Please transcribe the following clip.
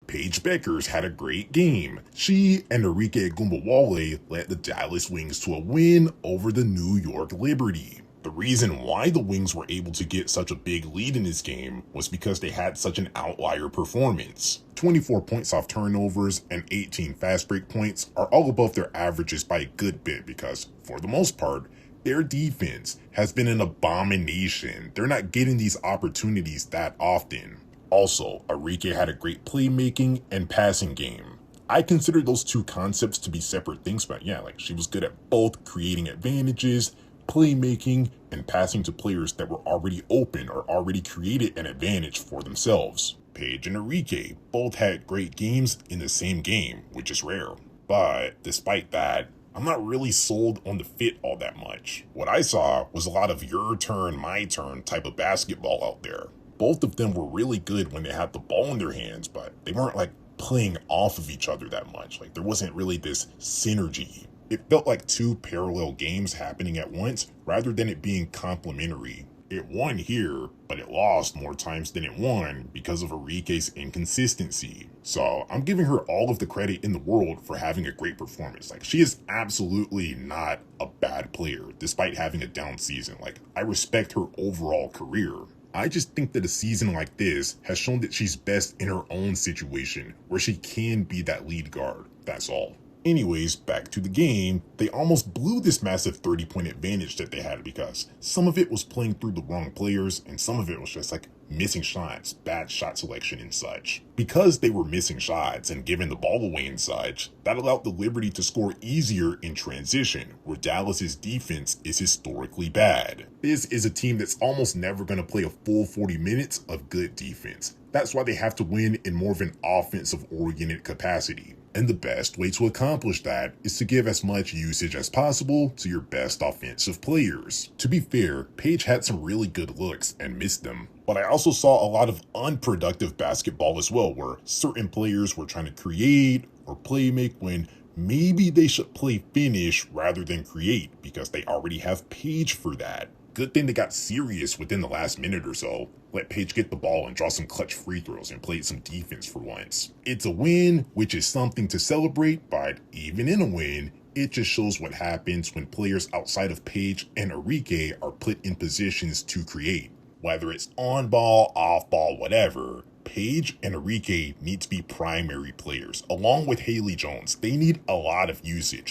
Paige Bueckers had a great game. She and Enrique Gumbawale led the Dallas Wings to a win over the New York Liberty. The reason why the Wings were able to get such a big lead in this game was because they had such an outlier performance. 24 points off turnovers and 18 fast break points are all above their averages by a good bit because, for the most part, their defense has been an abomination. They're not getting these opportunities that often. Also, Enrique had a great playmaking and passing game. I consider those two concepts to be separate things, but yeah, like she was good at both creating advantages, playmaking, and passing to players that were already open or already created an advantage for themselves. Paige and Enrique both had great games in the same game, which is rare. But despite that, I'm not really sold on the fit all that much. What I saw was a lot of your turn, my turn type of basketball out there. Both of them were really good when they had the ball in their hands, but they weren't like playing off of each other that much. Like there wasn't really this synergy. It felt like two parallel games happening at once rather than it being complementary. It won here, but it lost more times than it won because of Enrique's inconsistency. So I'm giving her all of the credit in the world for having a great performance. Like she is absolutely not a bad player despite having a down season. Like I respect her overall career. I just think that a season like this has shown that she's best in her own situation where she can be that lead guard. That's all. Anyways, back to the game, they almost blew this massive 30-point advantage that they had because some of it was playing through the wrong players and some of it was just like missing shots, bad shot selection and such. Because they were missing shots and giving the ball away and such, that allowed the Liberty to score easier in transition, where Dallas's defense is historically bad. This is a team that's almost never going to play a full 40 minutes of good defense. That's why they have to win in more of an offensive-oriented capacity. And the best way to accomplish that is to give as much usage as possible to your best offensive players. To be fair, Paige had some really good looks and missed them. But I also saw a lot of unproductive basketball as well, where certain players were trying to create or play make when maybe they should play finish rather than create because they already have Paige for that. Good thing they got serious within the last minute or so. Let Paige get the ball and draw some clutch free throws and played some defense for once. It's a win, which is something to celebrate, but even in a win, it just shows what happens when players outside of Paige and Enrique are put in positions to create. Whether it's on ball, off ball, whatever, Paige and Enrique need to be primary players. Along with Haley Jones, they need a lot of usage.